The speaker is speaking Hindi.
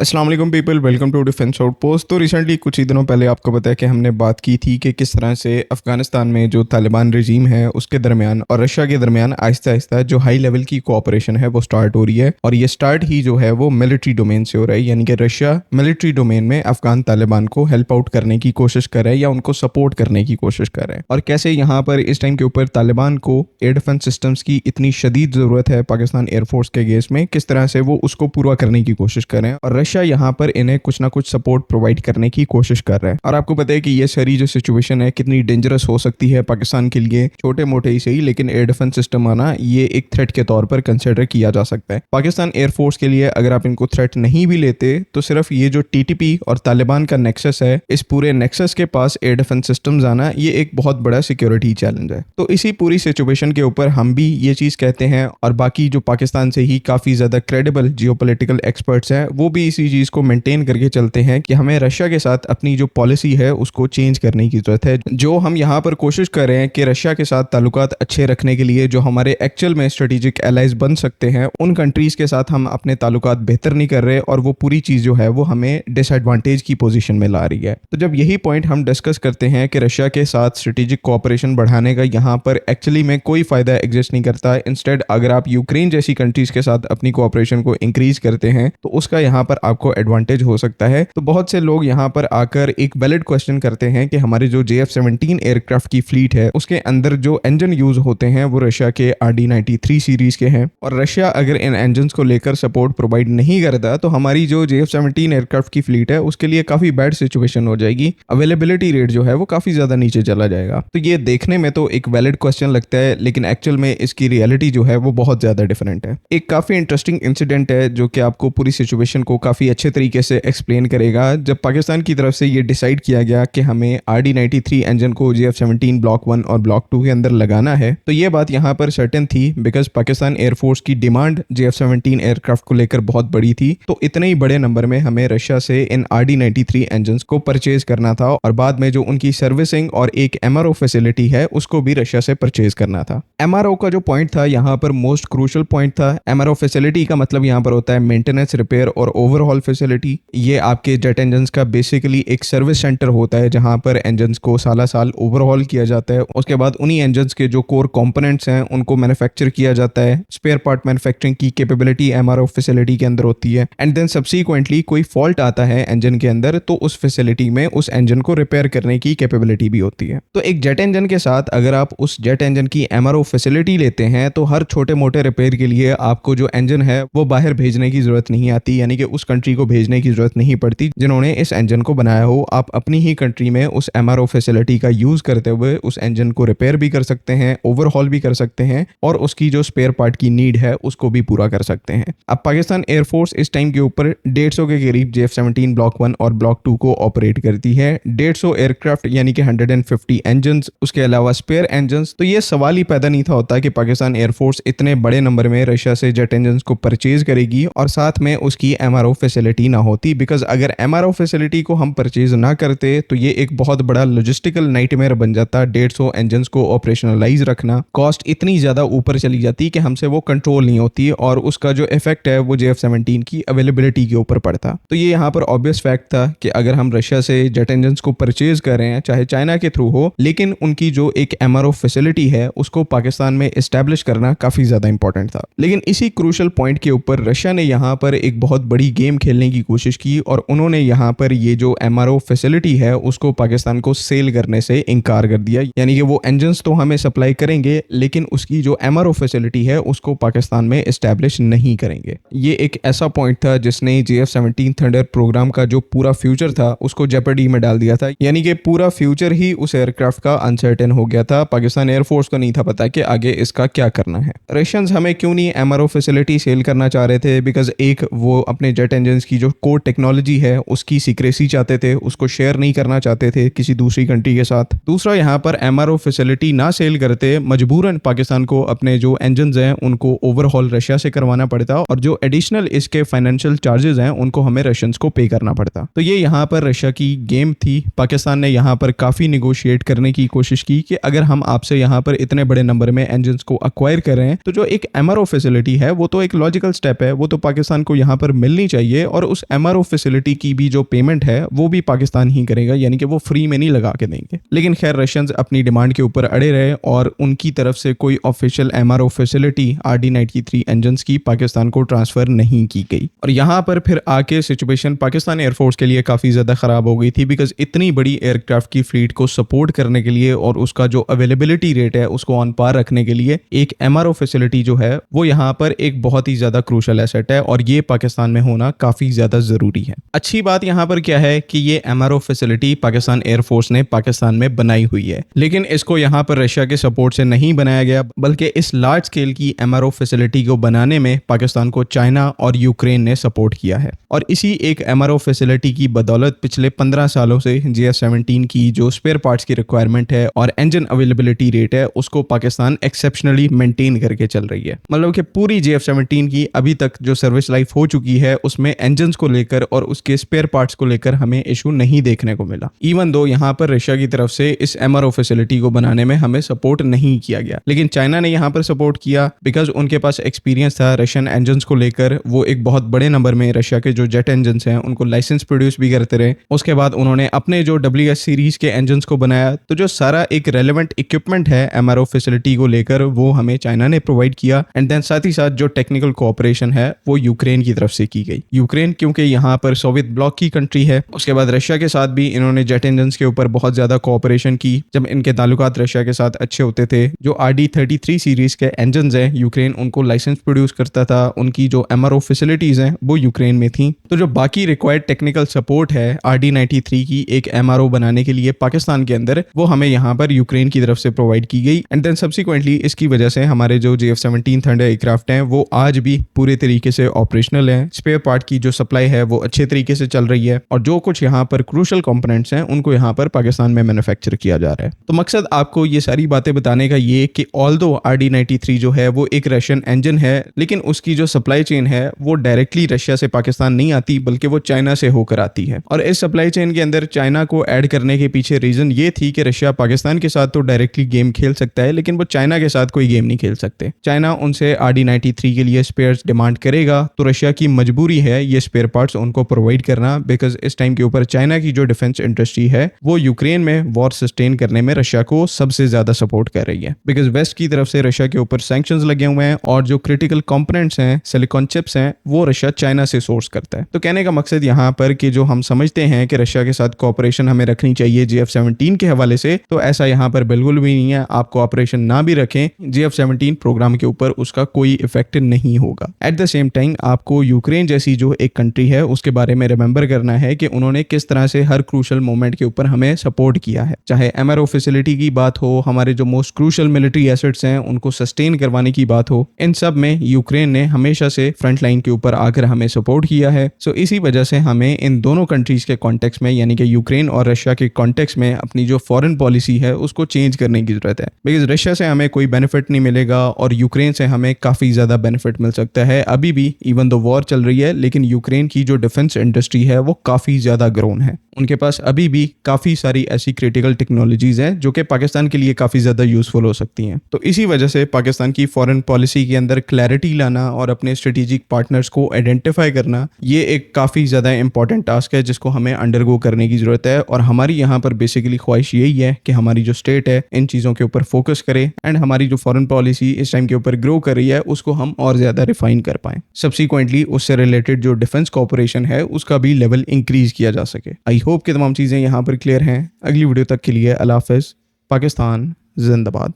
अस्सलाम वालेकुम people, welcome to defence outpost. तो रिसेंटली कुछ ही दिनों पहले आपको पता है कि हमने बात की थी कि किस तरह से अफगानिस्तान में जो तालिबान रजीम है उसके दरमियान और रशिया के दरमियान आहिस्ता आहिस्ता जो हाई लेवल की कोऑपरेशन है वो स्टार्ट हो रही है। और ये स्टार्ट ही जो है वो मिलिट्री डोमेन से हो रहा है, यानी कि रशिया मिलिट्री डोमेन में अफगान तालिबान को हेल्प आउट करने की कोशिश कर रहा है या उनको सपोर्ट करने की कोशिश कर रहा है। और कैसे यहाँ पर इस टाइम के ऊपर तालिबान को एयर डिफेंस सिस्टम्स की इतनी शदीद जरूरत है पाकिस्तान एयरफोर्स के अगेंस्ट में, किस तरह से वो उसको पूरा करने की कोशिश कर रहे हैं और रशिया यहाँ पर इन्हें कुछ ना कुछ सपोर्ट प्रोवाइड करने की कोशिश कर रहा है। और आपको पता है कि ये सारी जो सिचुएशन है कितनी डेंजरस हो सकती है पाकिस्तान के लिए, छोटे मोटे ही सही लेकिन एयर डिफेंस सिस्टम आना ये एक थ्रेट के तौर पर कंसिडर किया जा सकता है। पाकिस्तान एयरफोर्स के लिए अगर आप इनको थ्रेट नहीं भी लेते तो सिर्फ ये जो टीटीपी और तालिबान का नेक्सस है, इस पूरे नेक्सस के पास एयर डिफेंस सिस्टम्स आना ये एक बहुत बड़ा सिक्योरिटी चैलेंज है। तो इसी पूरी सिचुएशन के ऊपर हम भी ये चीज कहते हैं और बाकी जो पाकिस्तान से ही काफी ज्यादा क्रेडिबल जियोपॉलिटिकल एक्सपर्ट्स हैं वो भी इसी चीज को मेंटेन करके चलते हैं कि हमें रशिया के साथ अपनी जो पॉलिसी है उसको चेंज करने की जरूरत है। जो हम यहाँ पर कोशिश कर रहे हैं कि रशिया के साथ ताल्लुकात अच्छे रखने के लिए जो हमारे एक्चुअल में स्ट्रेटेजिक एलाइज बन सकते हैं उन कंट्रीज के साथ हम अपने ताल्लुकात बेहतर नहीं कर रहे और वो पूरी चीज जो है वो हमें डिसएडवांटेज की पोजीशन में ला रही है। तो जब यही पॉइंट हम डिस्कस करते हैं कि रशिया के साथ स्ट्रेटेजिक कोऑपरेशन बढ़ाने का यहाँ पर एक्चुअली में कोई फायदा एग्जिस्ट नहीं करता, इंस्टेड अगर आप यूक्रेन जैसी कंट्रीज के साथ अपनी कोऑपरेशन को इंक्रीज करते हैं तो उसका यहाँ पर आपको एडवांटेज हो सकता है। तो बहुत से लोग यहाँ पर आकर एक वैलिड क्वेश्चन करते हैं कि हमारे जो JF-17 एयरक्राफ्ट की फ्लीट है उसके अंदर जो इंजन यूज होते हैं वो रशिया के RD-93 सीरीज के हैं और रशिया अगर इन इंजन को लेकर सपोर्ट प्रोवाइड नहीं करता तो हमारी जो JF-17 एयरक्राफ्ट की फ्लीट है उसके लिए काफी बैड सिचुएशन हो जाएगी, अवेलेबिलिटी रेट जो है वो काफी ज्यादा नीचे चला जाएगा। तो ये देखने में तो एक वैलिड क्वेश्चन लगता है लेकिन एक्चुअल में इसकी रियलिटी जो है वो बहुत ज्यादा डिफरेंट है। एक काफी इंटरेस्टिंग इंसिडेंट है जो कि आपको पूरी सिचुएशन को काफी अच्छे तरीके से एक्सप्लेन करेगा। जब पाकिस्तान की तरफ से ये डिसाइड किया गया कि हमें RD-93 इंजन को JF-17 ब्लॉक 1 और ब्लॉक 2 के अंदर लगाना है तो ये बात यहाँ पर सर्टेन थी बिकॉज पाकिस्तान एयरफोर्स की डिमांड JF-17 एयरक्राफ्ट को लेकर बहुत बड़ी थी। तो इतने ही बड़े नंबर में हमें रशिया से इन RD-93 इंजन को परचेज करना था और बाद में जो उनकी सर्विसिंग और एक MRO फैसिलिटी है उसको भी रशिया से परचेज करना था। MRO का जो पॉइंट था यहाँ पर मोस्ट क्रूशल पॉइंट था। MRO फैसिलिटी का मतलब यहाँ पर होता है मेंटेनेंस, रिपेयर और ओवरहॉल फैसिलिटी। ये आपके जेट इंजन का बेसिकली एक सर्विस सेंटर होता है जहां पर इंजन को साल साल ओवरहॉल किया जाता है। उसके बाद उन्हीं इंजन के जो कोर कंपोनेंट्स हैं उनको मैन्युफैक्चर किया जाता है। स्पेयर पार्ट मैन्युफैक्चरिंग की कैपेबिलिटी MRO फैसिलिटी के अंदर होती है एंड देन सब्सीक्वेंटली कोई फॉल्ट आता है इंजन के अंदर तो उस फैसिलिटी में उस इंजन को रिपेयर करने की कैपेबिलिटी भी होती है। तो एक जेट इंजन के साथ अगर आप उस जेट इंजन की MRO फैसिलिटी लेते हैं तो हर छोटे मोटे रिपेयर के लिए आपको जो इंजन है वो बाहर भेजने की जरूरत नहीं आती, यानी कि उस कंट्री को भेजने की जरूरत नहीं पड़ती जिन्होंने इस इंजन को बनाया हो। आप अपनी ही कंट्री में उस MRO फैसिलिटी का यूज करते हुए उस इंजन को रिपेयर भी कर सकते हैं, ओवरहॉल भी कर सकते हैं और उसकी जो स्पेयर पार्ट की नीड है उसको भी पूरा कर सकते हैं। अब पाकिस्तान एयरफोर्स इस टाइम के ऊपर 150 के करीब JF-17 ब्लॉक 1 और ब्लॉक 2 को ऑपरेट करती है। 150 एयरक्राफ्ट यानी कि 150 इंजन, उसके अलावा स्पेयर इंजन। तो ये सवाल ही पैदा नहीं था होता कि पाकिस्तान एयरफोर्स इतने बड़े नंबर में रशिया से जेट इंजन को परचेज करेगी और साथ में उसकी MRO फैसिलिटी ना होती। बिकॉज अगर MRO फैसिलिटी को हम परचेज ना करते तो ये एक बहुत बड़ा लॉजिस्टिकल नाइटमेयर बन जाता। 150 इंजन को ऑपरेशनलाइज रखना, कॉस्ट इतनी ज्यादा ऊपर चली जाती कि हमसे वो कंट्रोल नहीं होती और उसका जो इफेक्ट है वो JF-17 की अवेलेबिलिटी के ऊपर पड़ता। तो ये यहाँ पर ऑब्वियस फैक्ट था कि अगर हम रशिया से जेट इंजन को परचेज कर रहे हैं चाहे चाइना के थ्रू हो, लेकिन उनकी जो एक MRO फैसिलिटी है उसको पाकिस्तान में एस्टैब्लिश करना काफी ज्यादा इंपॉर्टेंट था। लेकिन इसी क्रूशल पॉइंट के ऊपर रशिया ने यहाँ पर एक बहुत बड़ी गेम खेलने की कोशिश की और उन्होंने यहाँ पर ये जो MRO फैसिलिटी है उसको पाकिस्तान को सेल करने से इनकार कर दिया। यानी कि वो इंजन्स तो हमें सप्लाई करेंगे लेकिन उसकी जो MRO फैसिलिटी है उसको पाकिस्तान में एस्टैब्लिश नहीं करेंगे। ये एक ऐसा पॉइंट था जिसने JF-17 थंडर प्रोग्राम का जो पूरा फ्यूचर था उसको जेपर्डी में डाल दिया था, यानी कि पूरा फ्यूचर ही उस एयरक्राफ्ट का अनसर्टेन हो गया था। पाकिस्तान एयरफोर्स को नहीं था पता कि आगे इसका क्या करना है। रशियंस हमें क्यों नहीं MRO फैसिलिटी सेल करना चाह रहे थे? बिकॉज एक वो अपने जेट इंजन की जो कोर टेक्नोलॉजी है उसकी सीक्रेसी चाहते थे, उसको शेयर नहीं करना चाहते थे किसी दूसरी कंट्री के साथ। दूसरा यहाँ पर MRO फैसिलिटी ना सेल करते मजबूरन पाकिस्तान को अपने जो इंजन हैं उनको ओवरहॉल रशिया से करवाना पड़ता और जो एडिशनल इसके फाइनेंशियल चार्जेस हैं उनको हमें रशियंस को पे करना पड़ता। तो ये यहाँ पर रशिया की गेम थी। पाकिस्तान ने यहाँ पर काफी निगोशिएट करने की कोशिश की कि अगर हम आपसे यहाँ पर इतने बड़े नंबर में इंजन को अक्वायर कर रहे हैं तो जो एक MRO फैसिलिटी है वो तो एक लॉजिकल स्टेप है, वो तो पाकिस्तान को यहाँ पर मिलनी चाहिए चाहिए और उस MRO फैसिलिटी की भी जो पेमेंट है वो भी पाकिस्तान ही करेगा, यानी कि वो फ्री में नहीं लगा के देंगे। लेकिन खैर रशियंस अपनी डिमांड के ऊपर अड़े रहे और उनकी तरफ से कोई official MRO facility RD-93 engines की पाकिस्तान को ट्रांसफर नहीं की गई। और यहाँ पर फिर आके सिचुएशन पाकिस्तान एयरफोर्स के लिए काफ़ी ज़्यादा ख़राब हो गई थी, बिकॉज इतनी बड़ी एयरक्राफ्ट की फ्लीट को सपोर्ट करने के लिए और उसका जो अवेलेबिलिटी रेट है उसको ऑन पार रखने के लिए एक MRO फैसिलिटी जो है वो यहाँ पर एक बहुत ही ज़्यादा क्रूशल एसेट है और ये पाकिस्तान में होना काफ़ी ज़्यादा ज़रूरी है। अच्छी बात यहाँ पर क्या है कि ये MRO फैसिलिटी पाकिस्तान एयरफोर्स ने पाकिस्तान में बनाई हुई है, लेकिन इसको यहाँ पर रशिया के सपोर्ट से नहीं बनाया गया, बल्कि इस लार्ज स्केल की MRO फैसिलिटी को बनाने में पाकिस्तान को चाइना और यूक्रेन ने सपोर्ट किया है। और इसी एक MRO फैसिलिटी की बदौलत पिछले 15 सालों से JF-17 की जो स्पेयर पार्ट्स की रिक्वायरमेंट है और इंजन अवेलेबिलिटी रेट है उसको पाकिस्तान एक्सेप्शनली मेंटेन करके चल रही है। मतलब कि पूरी JF-17 की अभी तक जो सर्विस लाइफ हो चुकी है उसमें इंजन को लेकर और उसके स्पेयर पार्ट्स को लेकर हमें इशू नहीं देखने को मिला, इवन दो यहाँ पर रशिया की तरफ से इस MRO फैसिलिटी को बनाने में हमें सपोर्ट नहीं किया गया। लेकिन चाइना ने यहाँ पर सपोर्ट किया बिकॉज उनके पास एक्सपीरियंस था रशियन इंजन को लेकर। वो एक बहुत बड़े नंबर में रशिया के जो जेट इंजन हैं उनको लाइसेंस प्रोड्यूस भी करते रहे। उसके बाद उन्होंने अपने जो WS सीरीज के इंजन को बनाया, तो जो सारा एक रेलेवेंट इक्विपमेंट है MRO फैसिलिटी को लेकर वो हमें चाइना ने प्रोवाइड किया। एंड देन साथ ही साथ जो टेक्निकल कोऑपरेशन है वो यूक्रेन की तरफ से की गई। यूक्रेन क्योंकि यहाँ पर सोवियत ब्लॉक की कंट्री है, उसके बाद रशिया के साथ भी इन्होंने जेट इंजन के ऊपर बहुत ज्यादा कोऑपरेशन की। जब इनके ताल्लुकात रशिया के साथ अच्छे होते थे, जो RD-33 सीरीज के इंजन हैं यूक्रेन उनको लाइसेंस प्रोड्यूस करता था, उनकी जो MRO फैसिलिटीज हैं वो यूक्रेन में थी। तो जो बाकी रिक्वायर्ड टेक्निकल सपोर्ट है RD-93 की एक MRO बनाने के लिए पाकिस्तान के अंदर, वो हमें यहाँ पर यूक्रेन की तरफ से प्रोवाइड की गई। एंड देन सब्सिक्वेंटली इसकी वजह से हमारे जो JF-17 थंडर एयरक्राफ्ट हैं वो आज भी पूरे तरीके से ऑपरेशनल है। स्पेयर पार्ट की जो सप्लाई है वो अच्छे तरीके से चल रही है और जो कुछ यहाँ पर क्रूशल कंपोनेंट्स हैं उनको यहाँ पर पाकिस्तान में मैन्युफैक्चर किया जा रहा है। तो मकसद आपको ये सारी बातें बताने का ये कि ऑल्दो RD-93 जो है वो एक रशियन इंजन है, लेकिन उसकी जो सप्लाई चेन है वो डायरेक्टली रशिया से पाकिस्तान नहीं आती बल्कि वो चाइना से होकर आती है। और इस सप्लाई चेन के अंदर चाइना को ऐड करने के पीछे रीजन ये थी कि रशिया पाकिस्तान के साथ तो डायरेक्टली गेम खेल सकता है लेकिन वो चाइना के साथ कोई गेम नहीं खेल सकते। चाइना उनसे RD-93 के लिए स्पेयर्स डिमांड करेगा तो रशिया की मजबूरी है ये स्पेयर पार्ट्स उनको प्रोवाइड करना, बिकॉज इस टाइम के ऊपर चाइना की जो डिफेंस इंडस्ट्री है वो यूक्रेन में वॉर सस्टेन करने में रशिया को सबसे ज्यादा सपोर्ट कर रही है। बिकॉज वेस्ट की तरफ से रशिया के ऊपर सैंक्शंस लगे हुए हैं और जो क्रिटिकल कंपोनेंट्स हैं, सिलिकॉन चिप्स हैं, वो रशिया चाइना से सोर्स करता है। तो कहने का मकसद यहाँ पर कि जो हम समझते हैं कि रशिया के साथ कोऑपरेशन हमें रखनी चाहिए JF-17 के हवाले से, तो ऐसा यहाँ पर बिल्कुल भी नहीं है। आप कोऑपरेशन ना भी रखें, JF-17 प्रोग्राम के ऊपर उसका कोई इफेक्ट नहीं होगा। एट द सेम टाइम आपको यूक्रेन जैसी जो एक कंट्री है उसके बारे में रिमेंबर करना है कि उन्होंने किस तरह से हर क्रूशल मोमेंट के ऊपर हमें सपोर्ट किया है। चाहे MRO फैसिलिटी की बात हो, हमारे जो मोस्ट क्रूशल मिलिट्री एसेट्स हैं उनको सस्टेन करवाने की बात हो, इन सब में यूक्रेन ने हमेशा से फ्रंट लाइन के ऊपर आकर हमें सपोर्ट किया है। सो इसी वजह से हमें इन दोनों कंट्रीज के कॉन्टेक्स्ट में, यानी कि यूक्रेन और रशिया के कॉन्टेक्स्ट में अपनी जो फॉरेन पॉलिसी है उसको चेंज करने की जरूरत है। बिकॉज रशिया से हमें कोई बेनिफिट नहीं मिलेगा और यूक्रेन से हमें काफी ज्यादा बेनिफिट मिल सकता है। अभी भी इवन दो वॉर चल रही है लेकिन यूक्रेन की जो डिफेंस इंडस्ट्री है वो काफी ज्यादा ग्रोन है। उनके पास अभी भी काफी सारी ऐसी क्रिटिकल टेक्नोलॉजीज हैं जो कि पाकिस्तान के लिए काफी ज्यादा यूजफुल हो सकती हैं। तो इसी वजह से पाकिस्तान की फॉरेन पॉलिसी के अंदर क्लैरिटी लाना और अपने स्ट्रेटेजिक पार्टनर्स को आइडेंटिफाई करना, ये एक काफी ज्यादा इंपॉर्टेंट टास्क है जिसको हमें अंडरगो करने की जरूरत है। और हमारी यहाँ पर बेसिकली ख्वाहिश यही है कि हमारी जो स्टेट है इन चीजों के ऊपर फोकस करे एंड हमारी जो फॉरेन पॉलिसी इस टाइम के ऊपर ग्रो कर रही है उसको हम और ज्यादा रिफाइन कर पाएं। सब्सिक्वेंटली उससे रिलेटेड जो डिफेंस कॉपरेशन है उसका भी लेवल इंक्रीज किया जा सके। आई होप कि तमाम चीजें यहाँ पर क्लियर हैं। अगली वीडियो तक के लिए अल्लाह हाफिज़। पाकिस्तान जिंदाबाद।